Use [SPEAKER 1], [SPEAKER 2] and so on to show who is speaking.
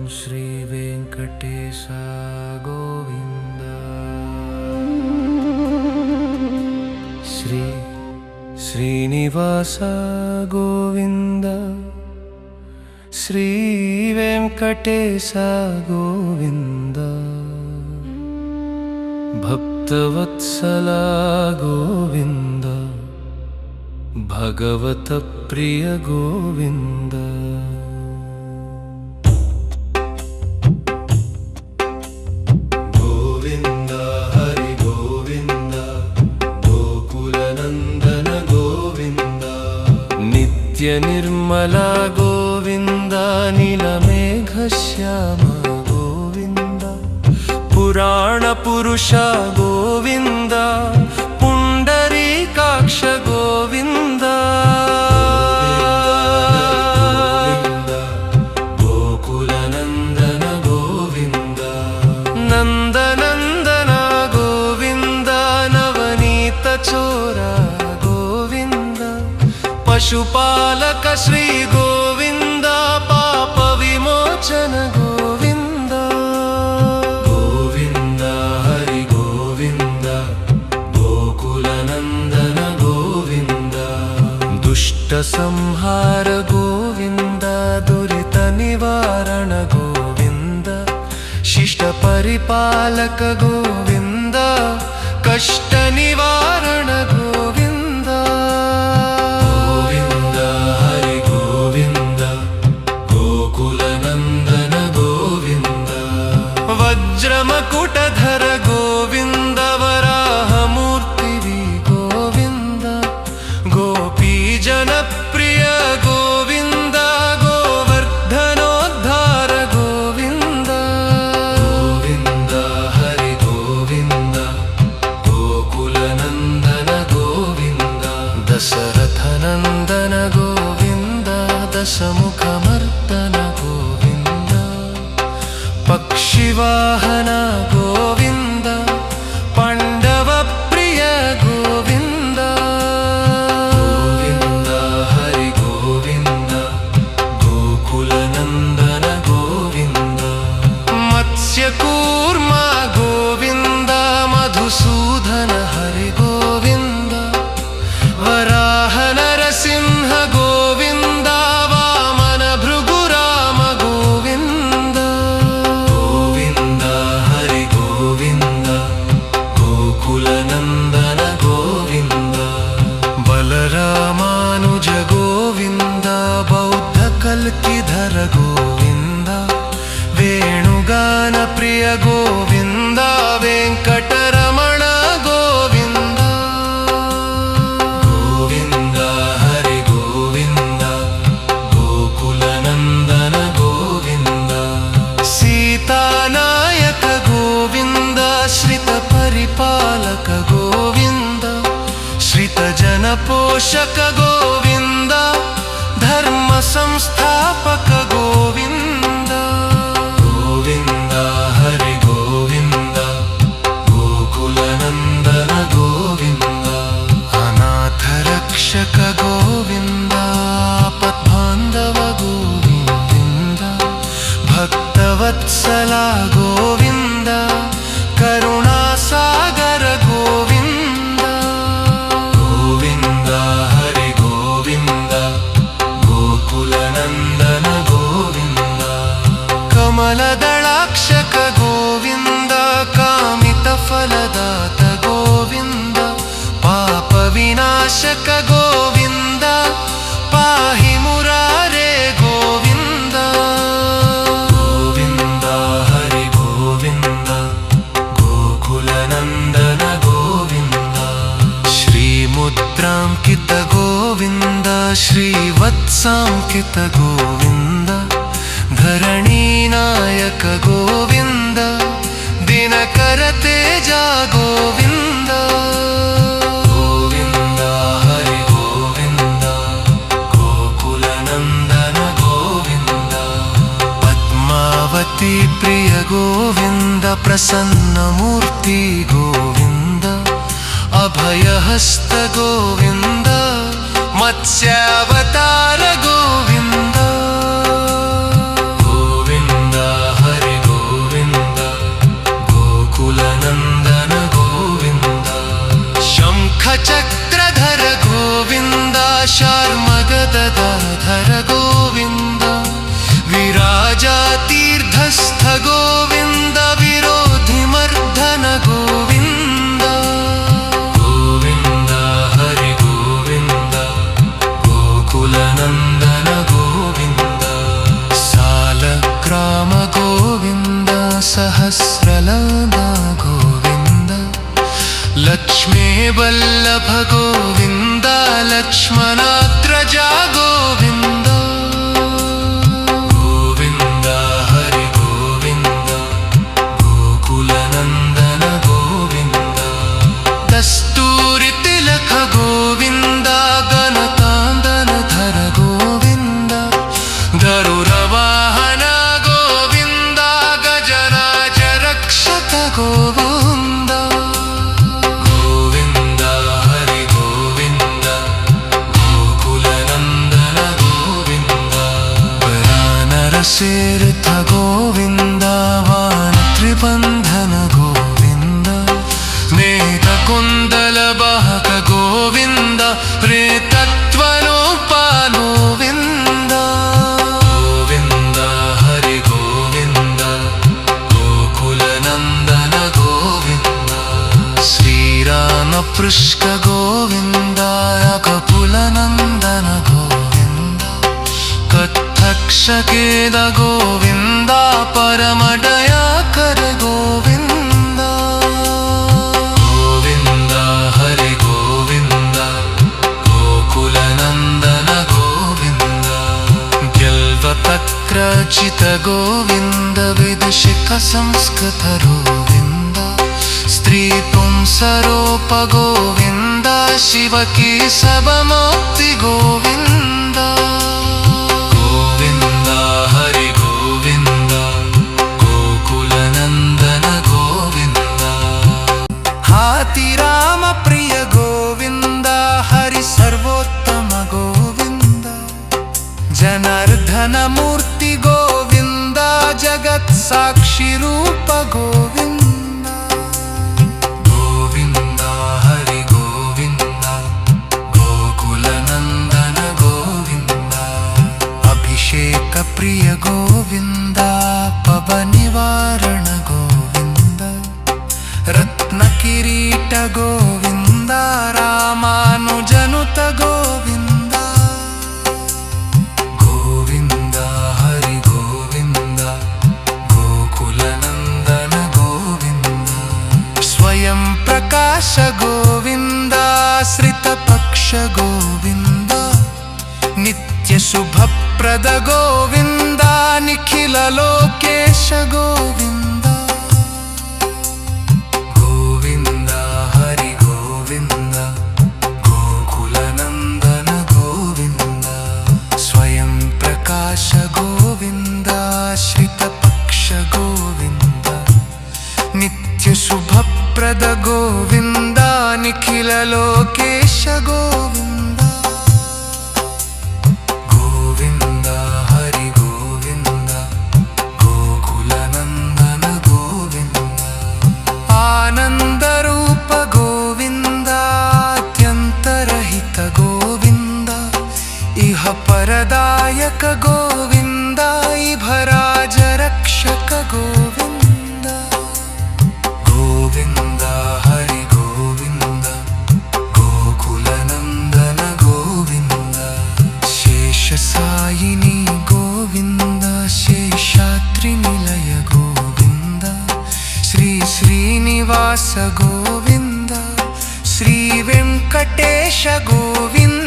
[SPEAKER 1] ಶ್ರೀ ವೆಂಕಟೇಶ ಗೋವಿಂದ. ಶ್ರೀನಿವಾಸ ಗೋವಿಂದ. ಶ್ರೀ ವೆಂಕಟೇಶ ಗೋವಿಂದ. ಭಕ್ತವತ್ಸಲ ಗೋವಿಂದ. ಭಗವತ ಪ್ರಿಯ ಗೋವಿಂದ. ಗೋವಿಂದ ಹರಿ ಗೋವಿಂದ. ಗೋಕುಲನಂದನ ಗೋವಿಂದ. ನಿತ್ಯ ನಿರ್ಮಲ ಗೋವಿಂದ. ನೀಲಮೇಘ ಶ್ಯಾಮ ಗೋವಿಂದ. ಪುರಾಣ ಪುರುಷ ಗೋವಿಂದ. ಪುಂಡರೀಕಾಕ್ಷ ಗೋವಿಂದ. ಗೋಕುಲನಂದನ ಗೋವಿಂದ. ನಂದನಂದನ ಗೋವಿಂದ. ನವನೀತ ಚೋರ ಗೋವಿಂದ. ಪಶುಪಾಲಕ ಶ್ರೀ ಗೋವಿಂದ. ಪಾಪ ವಿಮೋಚನ ಗೋವಿಂದ. ಗೋವಿಂದ ಹರಿ ಗೋವಿಂದ. ಗೋಕುಲನಂದನ ಗೋವಿಂದ. ದುಷ್ಟ ಸಂಹಾರ ಗೋವಿಂದ. ದುರಿತ ನಿವಾರಣ ಗೋವಿಂದ. ಶಿಷ್ಟ ಪರಿಪಾಲಕ ಗೋವಿಂದ. ಕಷ್ಟ ನಿವಾರಣ ಗೋವಿಂದ. ಗೋವಿಂದ ಹರಿ ಗೋವಿಂದ. ಗೋಕುಲನಂದನ ಗೋವಿಂದ. ವಜ್ರಮಕುಟಧರ ಗೋವಿಂದ. ವರಾಹಮೂರ್ತಿ ಗೋವಿಂದ. ಗೋಪೀ ಜನಪ್ರಿಯ ಗೋವಿಂದ. ಗೋವರ್ಧನೋದ್ಧಾರ ಗೋವಿಂದ. ಗೋವಿಂದ ಹರಿ ಗೋವಿಂದ. ಗೋಕುಲನಂದನ ಗೋವಿಂದ. ದಶರಥನಂದನ ಗೋವಿಂದ. ದಶಮುಖಮರ್ದನ ಗೋವಿಂದ. ಪಕ್ಷಿವಾಹನ ಗೋವಿಂದ. ಪಾಂಡವ ಪ್ರಿಯ ಗೋವಿಂದ. ಗೋವಿಂದ ಹರಿ ಗೋವಿಂದ. ಗೋಕುಲನಂದನ ಗೋವಿಂದ. ಮತ್ಸ್ಯಕೂರ್ಮ ಗೋವಿಂದ. ಮಧುಸೂದನ ಹರಿ ಗೋವಿಂದ. ವರಾಹ ನರಸಿಂಹ ಗೋವಿಂದ. ವಾಮನ ಭೃಗುರಾಮ ಗೋವಿಂದ. ಗೋವಿಂದ ಹರಿ ಗೋವಿಂದ. ಗೋಕುಲನಂದನ ಗೋವಿಂದ. ಬಲರಾಮಾನುಜ ಗೋವಿಂದ. ಬೌದ್ಧ ಕಲ್ಕಿಧರ ಗೋವಿಂದ. ವೇಣುಗಾನ ಪ್ರಿಯ ಗೋವಿಂದ. ವೆಂಕಟರಮಣ ಗೋವಿಂದ. ಗೋವಿಂದ ಹರಿ ಗೋವಿಂದ. ಗೋಕುಲನಂದನ ಗೋವಿಂದ. ಸೀತಾನಾಯಕ ಗೋವಿಂದ. ಶ್ರಿತ ಪರಿಪಾಲಕ ಗೋವಿಂದ. ಶ್ರಿತ ಜನ ಪೋಷಕ ಗೋವಿಂದ. ಧರ್ಮ ಸಂಸ್ಥಾಪಕ ಗೋವಿಂದ. ಗೋವಿಂದ ಹರಿ ಗೋವಿಂದ. ಗೋಕುಲನಂದನ ಗೋವಿಂದ. ಅನಾಥ ರಕ್ಷಕ ಗೋವಿಂದ. ಆಪದ್ಬಾಂಧವ ಗೋವಿಂದ. ಭಕ್ತವತ್ಸಲ ಗೋವಿಂದ. ಕರುಣಾಸಾಗರ ಗೋವಿಂದ. ಗೋವಿಂದ ಹರಿ ಗೋವಿಂದ. ಗೋಕುಲನಂದನ ಗೋವಿಂದ. ಕಮಲದಳಾಕ್ಷಕ ಗೋವಿಂದ. ಕಾಮಿತ ಫಲದಾತ ಗೋವಿಂದ. ಪಾಪ ವಿನಾಶಕ ಗೋವಿಂದ. ಪಾಹಿ ಮುರಾರೇ ಗೋವಿಂದ. ಗೋವಿಂದ ಹರಿ ಗೋವಿಂದ. ಗೋಕುಲನಂದನ ಗೋವಿಂದ. ಶ್ರೀಮುದ್ರಾಂಕಿತ ಗೋವಿಂದ. ಶ್ರೀವತ್ಸಾಂಕಿತ ಗೋವಿಂದ. ಧರಣೀನಾಯಕ ಗೋವಿಂದ. ದಿನಕರ ತೇಜ ಗೋವಿಂದ. ಗೋವಿಂದ ಹರಿ ಗೋವಿಂದ. ಗೋಕುಲನಂದನ ಗೋವಿಂದ. ಪದ್ಮಾವತಿ ಪ್ರಿಯ ಗೋವಿಂದ. ಪ್ರಸನ್ನ ಮೂರ್ತಿ ಗೋವಿಂದ. ಅಭಯಹಸ್ತ ಗೋವಿಂದ. ಮತ್ಸ್ಯಾವತಾರ ಗೋವಿಂದ. राजातीर्थस्थ गोविन्द विरोधिमर्दन गोविन्द गोविन्द हरि गोविन्द गोकुलनन्दन गोविन्द सालग्राम गोविन्द सहस्रलादा गोविन्द लक्ष्मी वल्लभ गोविन्द लक्ष्मणाग्रजा गोविन्द गोविन्द हरि गोविन्द गोकुलनन्दन गोविन्द दस्तूरि तिलक गोविन्द गणतान्दनधर गोविन्द गरुडवाहन गोविन्द गजराज रक्षक गोविन्द गोविन्द हरि गोविन्द गोकुलनन्दन गोविन्द वरानरसिर्थ गोविन्द वानत्रिबन्धन गोविन्द मेघकुण्डलवाहक गोविन्द प्रेतत्वरूपानो गोविन्द गोविन्द हरि गोविन्द गोकुलनन्दन गोविन्द श्रीरामपृष्ठ गोविन्द कपुलनन्दन गोविन्द कत्थक्षकेद गोविन्द परमदयाकर गोविन्द गोविन्द हरि गोविन्द गोकुलनन्दन गोविन्द गिल्वपत्रचित गोविन्द विदुषिक संस्कृत गोविन्द स्त्रीपुंसरोप गोविन्द शिवकी सबमुक्ति गोविन्द गोविन्द हरि गोविन्द गोकुलनन्दन गोविन्द हाथी राम प्रिय गोविन्द हरि सर्वोत्तम गोविन्द जनार्दन मूर्ति गोविन्द जगत् साक्षी रूप गोविन्द गोविन्द हरि गोविन्द गोकुलनन्दन गोविन्द अभिषेक प्रिय गोविन्द पवनिवारण गोविन्द रत्नकिरीट गोविन्द रामानुजनुत गोविन्द गोविन्द हरि गोविन्द गोकुलनन्दन गोविन्द स्वयं प्रकाश गोविन्द श्रितपक्ष गोविन्द नित्य शुभप्रद गोविन्द निखिल लोकेश गोविन्द गोविन्द हरि गोविन्द गोकुलनन्दन गोविन्द स्वयं प्रकाश गोविन्द श्रितपक्ष गोविन्द नित्य शुभप्रद गोविन्द निखिल लोकेश गोविन्द गोविन्द हरि गोविन्द गोकुलनन्दन गोविन्द आनन्दरूप गोविन्द अत्यन्तरहित गोविन्द इह परदायक गोविन्द इभराज रक्षक गोविन्द गोविन्द हरि गोविन्द गोकुलनन्दन गोविन्द शेषसायिनी गोविन्द शेषाद्रिनिलय गोविन्द श्री श्रीनिवास गोविन्द श्री वेङ्कटेश गोविन्द